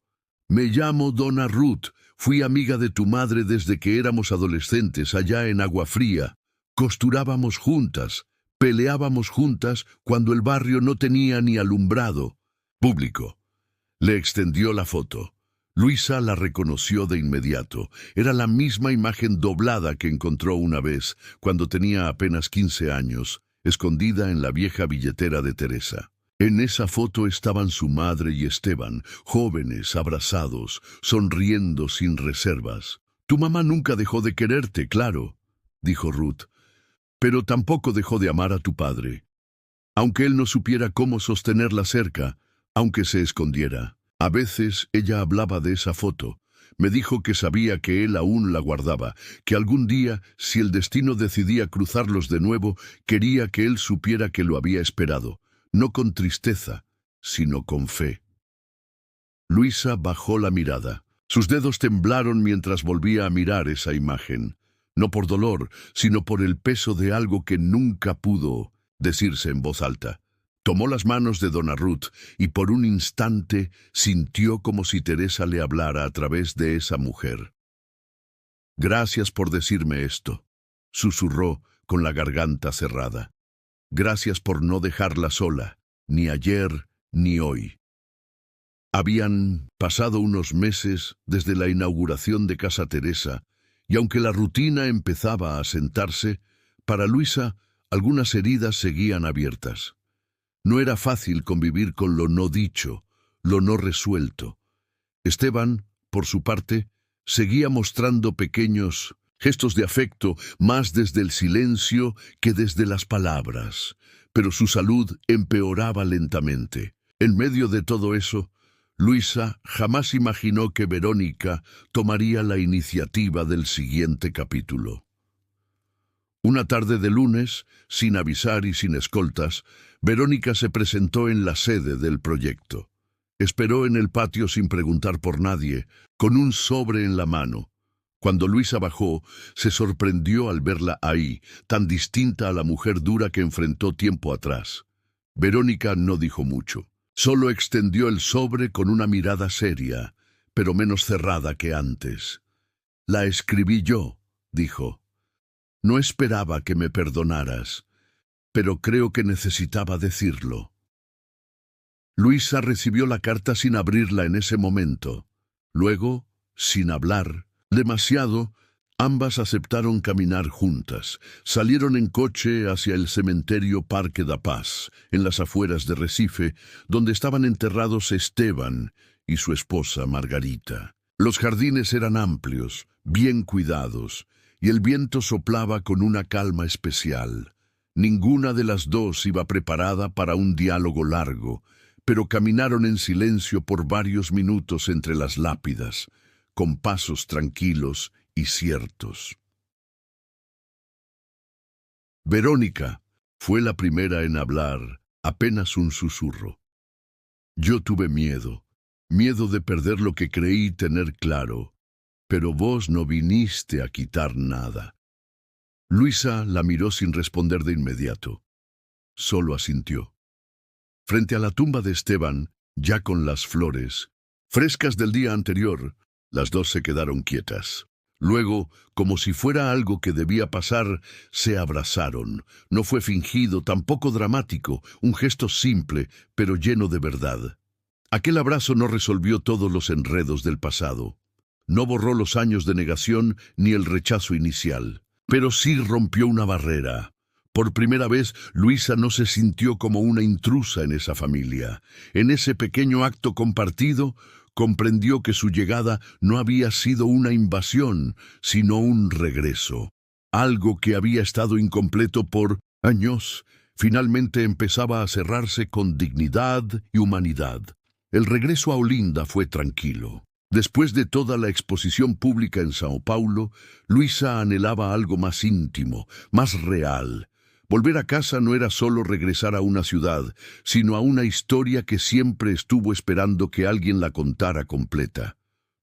«Me llamo Dona Ruth. Fui amiga de tu madre desde que éramos adolescentes allá en Agua Fría. Costurábamos juntas, peleábamos juntas cuando el barrio no tenía ni alumbrado público». Le extendió la foto. Luisa la reconoció de inmediato. Era la misma imagen doblada que encontró una vez, cuando tenía apenas 15 años, escondida en la vieja billetera de Teresa. En esa foto estaban su madre y Esteban, jóvenes, abrazados, sonriendo sin reservas. «Tu mamá nunca dejó de quererte, claro», dijo Ruth, «pero tampoco dejó de amar a tu padre. Aunque él no supiera cómo sostenerla cerca, aunque se escondiera». A veces ella hablaba de esa foto. Me dijo que sabía que él aún la guardaba, que algún día, si el destino decidía cruzarlos de nuevo, quería que él supiera que lo había esperado, no con tristeza, sino con fe. Luisa bajó la mirada. Sus dedos temblaron mientras volvía a mirar esa imagen, no por dolor, sino por el peso de algo que nunca pudo decirse en voz alta. Tomó las manos de Dona Ruth y por un instante sintió como si Teresa le hablara a través de esa mujer. «Gracias por decirme esto», susurró con la garganta cerrada. «Gracias por no dejarla sola, ni ayer ni hoy». Habían pasado unos meses desde la inauguración de Casa Teresa Y aunque la rutina empezaba a asentarse, para Luisa algunas heridas seguían abiertas. No era fácil convivir con lo no dicho, lo no resuelto. Esteban, por su parte, seguía mostrando pequeños gestos de afecto, más desde el silencio que desde las palabras, pero su salud empeoraba lentamente. En medio de todo eso, Luisa jamás imaginó que Verónica tomaría la iniciativa del siguiente capítulo. Una tarde de lunes, sin avisar y sin escoltas, Verónica se presentó en la sede del proyecto. Esperó en el patio sin preguntar por nadie, con un sobre en la mano. Cuando Luisa bajó, se sorprendió al verla ahí, tan distinta a la mujer dura que enfrentó tiempo atrás. Verónica no dijo mucho. Solo extendió el sobre con una mirada seria, pero menos cerrada que antes. «La escribí yo», dijo. «No esperaba que me perdonaras, pero creo que necesitaba decirlo». Luisa recibió la carta sin abrirla en ese momento. Luego, sin hablar demasiado, ambas aceptaron caminar juntas. Salieron en coche hacia el cementerio Parque da Paz, en las afueras de Recife, donde estaban enterrados Esteban y su esposa Margarita. Los jardines eran amplios, bien cuidados, y el viento soplaba con una calma especial. Ninguna de las dos iba preparada para un diálogo largo, pero caminaron en silencio por varios minutos entre las lápidas, con pasos tranquilos y ciertos. Verónica fue la primera en hablar, apenas un susurro. «Yo tuve miedo de perder lo que creí tener claro, pero vos no viniste a quitar nada». Luisa la miró sin responder de inmediato. Solo asintió. Frente a la tumba de Esteban, ya con las flores, frescas del día anterior, las dos se quedaron quietas. Luego, como si fuera algo que debía pasar, se abrazaron. No fue fingido, tampoco dramático, un gesto simple, pero lleno de verdad. Aquel abrazo no resolvió todos los enredos del pasado. No borró los años de negación ni el rechazo inicial, pero sí rompió una barrera. Por primera vez, Luisa no se sintió como una intrusa en esa familia. En ese pequeño acto compartido, comprendió que su llegada no había sido una invasión, sino un regreso. Algo que había estado incompleto por años, finalmente empezaba a cerrarse con dignidad y humanidad. El regreso a Olinda fue tranquilo. Después de toda la exposición pública en Sao Paulo, Luisa anhelaba algo más íntimo, más real. Volver a casa no era solo regresar a una ciudad, sino a una historia que siempre estuvo esperando que alguien la contara completa.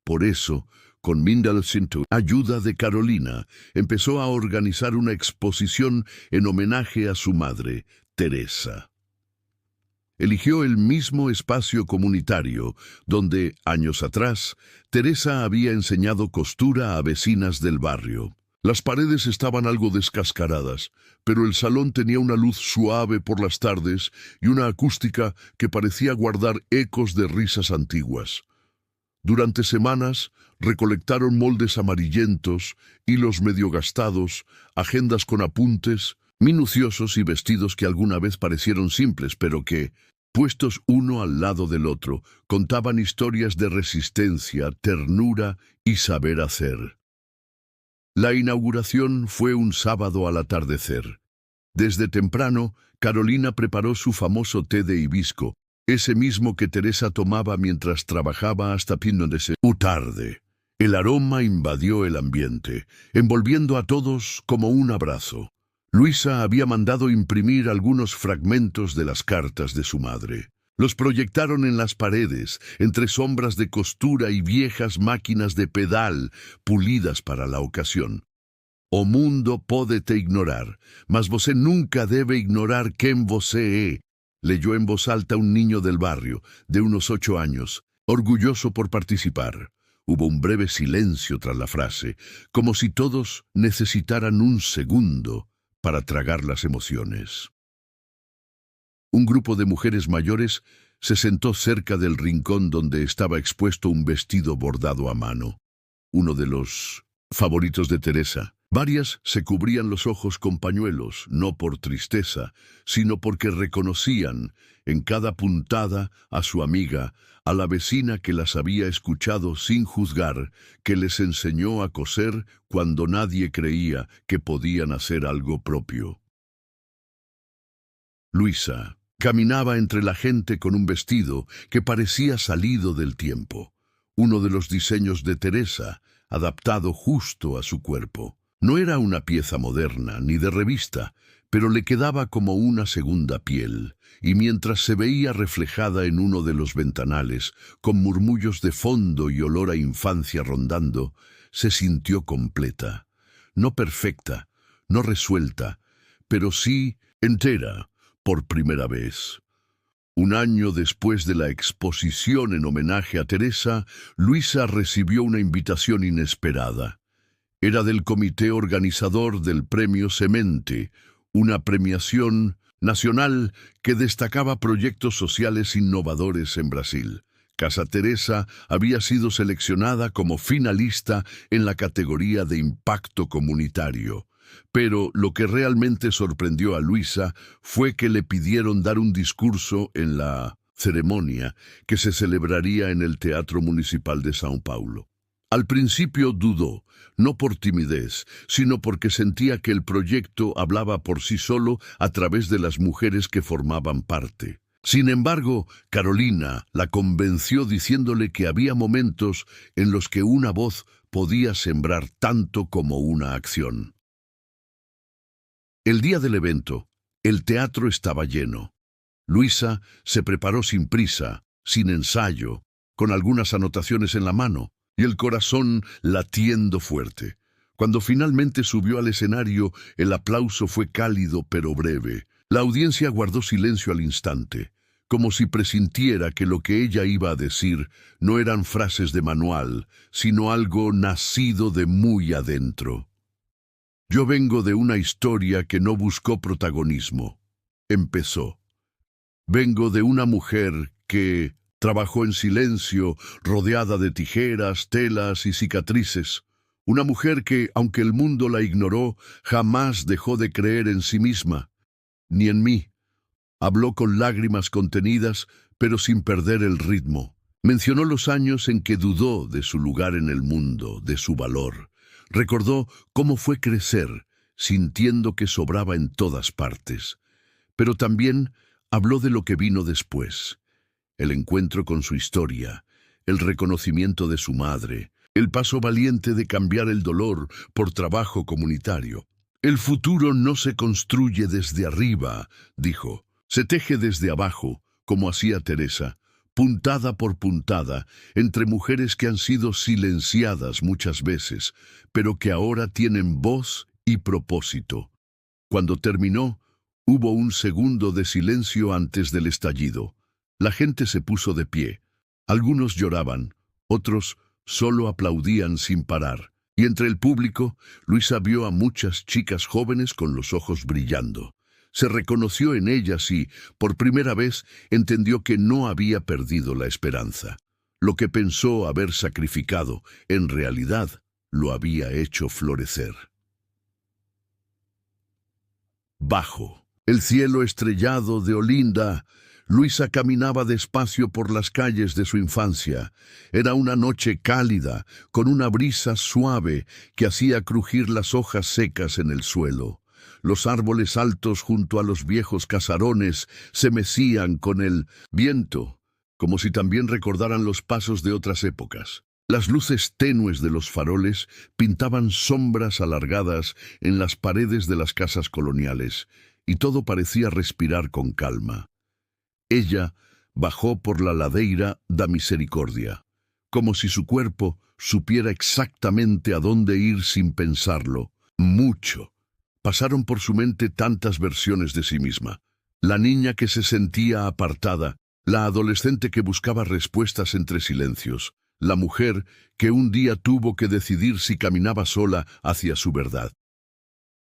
Por eso, con Mindelsintu, ayuda de Carolina, empezó a organizar una exposición en homenaje a su madre, Teresa. Eligió el mismo espacio comunitario donde, años atrás, Teresa había enseñado costura a vecinas del barrio. Las paredes estaban algo descascaradas, pero el salón tenía una luz suave por las tardes y una acústica que parecía guardar ecos de risas antiguas. Durante semanas recolectaron moldes amarillentos, hilos medio gastados, agendas con apuntes, minuciosos y vestidos que alguna vez parecieron simples, pero que, puestos uno al lado del otro, contaban historias de resistencia, ternura y saber hacer. La inauguración fue un sábado al atardecer. Desde temprano, Carolina preparó su famoso té de hibisco, ese mismo que Teresa tomaba mientras trabajaba hasta de tarde. El aroma invadió el ambiente, envolviendo a todos como un abrazo. Luisa había mandado imprimir algunos fragmentos de las cartas de su madre. Los proyectaron en las paredes, entre sombras de costura y viejas máquinas de pedal pulidas para la ocasión. «O mundo pódete ignorar, mas você nunca debe ignorar quen você é», leyó en voz alta un niño del barrio, de unos 8 años, orgulloso por participar. Hubo un breve silencio tras la frase, como si todos necesitaran un segundo para tragar las emociones. Un grupo de mujeres mayores se sentó cerca del rincón donde estaba expuesto un vestido bordado a mano. Uno de los favoritos de Teresa. Varias se cubrían los ojos con pañuelos, no por tristeza, sino porque reconocían en cada puntada a su amiga, a la vecina que las había escuchado sin juzgar, que les enseñó a coser cuando nadie creía que podían hacer algo propio. Luisa caminaba entre la gente con un vestido que parecía salido del tiempo, uno de los diseños de Teresa, adaptado justo a su cuerpo. No era una pieza moderna ni de revista, pero le quedaba como una segunda piel, y mientras se veía reflejada en uno de los ventanales, con murmullos de fondo y olor a infancia rondando, se sintió completa. No perfecta, no resuelta, pero sí entera, por primera vez. Un año después de la exposición en homenaje a Teresa, Luisa recibió una invitación inesperada. Era del comité organizador del Premio Semente, una premiación nacional que destacaba proyectos sociales innovadores en Brasil. Casa Teresa había sido seleccionada como finalista en la categoría de impacto comunitario. Pero lo que realmente sorprendió a Luisa fue que le pidieron dar un discurso en la ceremonia que se celebraría en el Teatro Municipal de São Paulo. Al principio dudó, no por timidez, sino porque sentía que el proyecto hablaba por sí solo a través de las mujeres que formaban parte. Sin embargo, Carolina la convenció diciéndole que había momentos en los que una voz podía sembrar tanto como una acción. El día del evento, el teatro estaba lleno. Luisa se preparó sin prisa, sin ensayo, con algunas anotaciones en la mano, y el corazón latiendo fuerte. Cuando finalmente subió al escenario, el aplauso fue cálido pero breve. La audiencia guardó silencio al instante, como si presintiera que lo que ella iba a decir no eran frases de manual, sino algo nacido de muy adentro. Yo vengo de una historia que no buscó protagonismo. Empezó. Vengo de una mujer que trabajó en silencio, rodeada de tijeras, telas y cicatrices. Una mujer que, aunque el mundo la ignoró, jamás dejó de creer en sí misma, ni en mí. Habló con lágrimas contenidas, pero sin perder el ritmo. Mencionó los años en que dudó de su lugar en el mundo, de su valor. Recordó cómo fue crecer, sintiendo que sobraba en todas partes. Pero también habló de lo que vino después. El encuentro con su historia, el reconocimiento de su madre, el paso valiente de cambiar el dolor por trabajo comunitario. El futuro no se construye desde arriba, dijo, se teje desde abajo, como hacía Teresa, puntada por puntada, entre mujeres que han sido silenciadas muchas veces, pero que ahora tienen voz y propósito. Cuando terminó, hubo un segundo de silencio antes del estallido. La gente se puso de pie. Algunos lloraban, otros solo aplaudían sin parar. Y entre el público, Luisa vio a muchas chicas jóvenes con los ojos brillando. Se reconoció en ellas y, por primera vez, entendió que no había perdido la esperanza. Lo que pensó haber sacrificado, en realidad, lo había hecho florecer. Bajo el cielo estrellado de Olinda, Luisa caminaba despacio por las calles de su infancia. Era una noche cálida, con una brisa suave que hacía crujir las hojas secas en el suelo. Los árboles altos junto a los viejos casarones se mecían con el viento, como si también recordaran los pasos de otras épocas. Las luces tenues de los faroles pintaban sombras alargadas en las paredes de las casas coloniales, y todo parecía respirar con calma. Ella bajó por la ladeira da Misericordia, como si su cuerpo supiera exactamente a dónde ir sin pensarlo. Mucho. Pasaron por su mente tantas versiones de sí misma. La niña que se sentía apartada, la adolescente que buscaba respuestas entre silencios, la mujer que un día tuvo que decidir si caminaba sola hacia su verdad.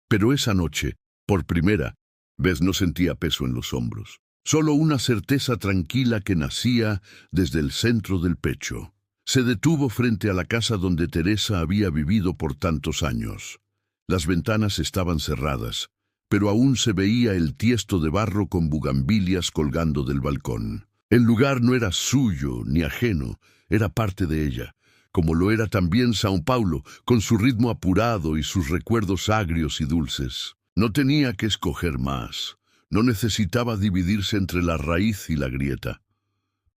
Pero esa noche, por primera vez, no sentía peso en los hombros. Solo una certeza tranquila que nacía desde el centro del pecho. Se detuvo frente a la casa donde Teresa había vivido por tantos años. Las ventanas estaban cerradas, pero aún se veía el tiesto de barro con bugambilias colgando del balcón. El lugar no era suyo ni ajeno, era parte de ella, como lo era también São Paulo, con su ritmo apurado y sus recuerdos agrios y dulces. No tenía que escoger más, no necesitaba dividirse entre la raíz y la grieta.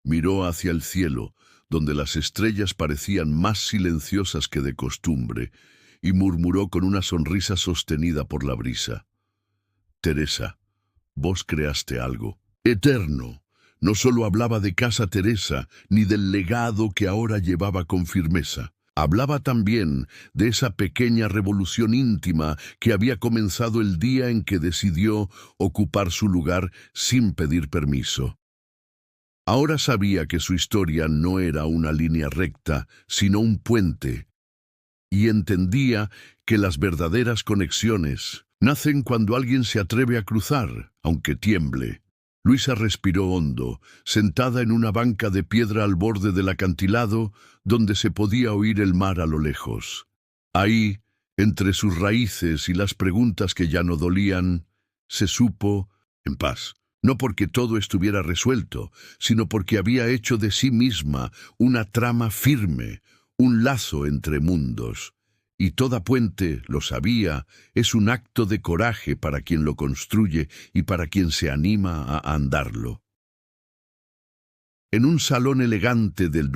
Miró hacia el cielo, donde las estrellas parecían más silenciosas que de costumbre, y murmuró con una sonrisa sostenida por la brisa. Teresa, vos creaste algo eterno. No solo hablaba de Casa Teresa, ni del legado que ahora llevaba con firmeza. Hablaba también de esa pequeña revolución íntima que había comenzado el día en que decidió ocupar su lugar sin pedir permiso. Ahora sabía que su historia no era una línea recta, sino un puente, y entendía que las verdaderas conexiones nacen cuando alguien se atreve a cruzar, aunque tiemble. Luisa respiró hondo, sentada en una banca de piedra al borde del acantilado, donde se podía oír el mar a lo lejos. Ahí, entre sus raíces y las preguntas que ya no dolían, se supo en paz. No porque todo estuviera resuelto, sino porque había hecho de sí misma una trama firme, un lazo entre mundos. Y toda puente, lo sabía, es un acto de coraje para quien lo construye y para quien se anima a andarlo. En un salón elegante del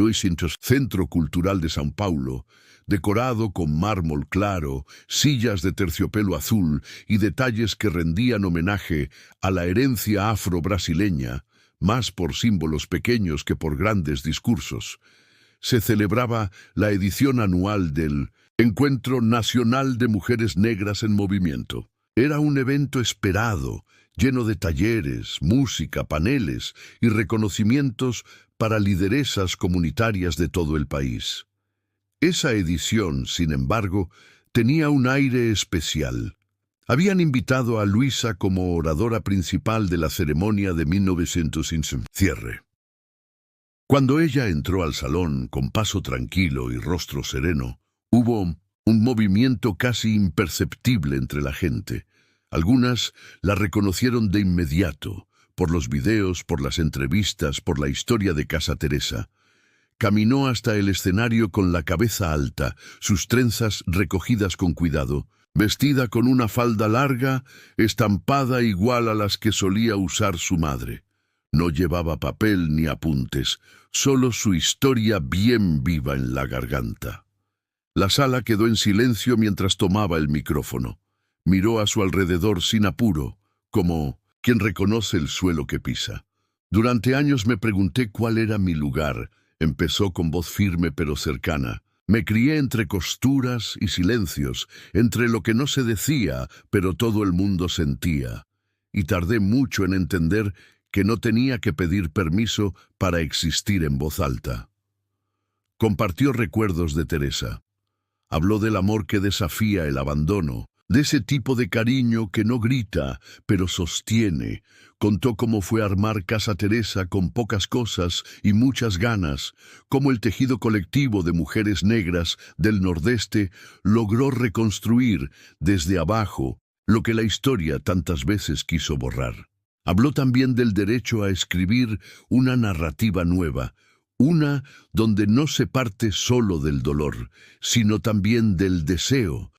Centro Cultural de São Paulo, decorado con mármol claro, sillas de terciopelo azul y detalles que rendían homenaje a la herencia afro-brasileña, más por símbolos pequeños que por grandes discursos, se celebraba la edición anual del Encuentro Nacional de Mujeres Negras en Movimiento. Era un evento esperado, lleno de talleres, música, paneles y reconocimientos para lideresas comunitarias de todo el país. Esa edición, sin embargo, tenía un aire especial. Habían invitado a Luisa como oradora principal de la ceremonia de 1915. Cierre. Cuando ella entró al salón con paso tranquilo y rostro sereno, hubo un movimiento casi imperceptible entre la gente. Algunas la reconocieron de inmediato, por los videos, por las entrevistas, por la historia de Casa Teresa. Caminó hasta el escenario con la cabeza alta, sus trenzas recogidas con cuidado, vestida con una falda larga, estampada igual a las que solía usar su madre. No llevaba papel ni apuntes, solo su historia bien viva en la garganta. La sala quedó en silencio mientras tomaba el micrófono. Miró a su alrededor sin apuro, como quien reconoce el suelo que pisa. Durante años me pregunté cuál era mi lugar. Empezó con voz firme pero cercana. Me crié entre costuras y silencios, entre lo que no se decía, pero todo el mundo sentía. Y tardé mucho en entender que no tenía que pedir permiso para existir en voz alta. Compartió recuerdos de Teresa. Habló del amor que desafía el abandono, de ese tipo de cariño que no grita, pero sostiene. Contó cómo fue armar Casa Teresa con pocas cosas y muchas ganas, cómo el tejido colectivo de mujeres negras del Nordeste logró reconstruir desde abajo lo que la historia tantas veces quiso borrar. Habló también del derecho a escribir una narrativa nueva, una donde no se parte solo del dolor, sino también del deseo,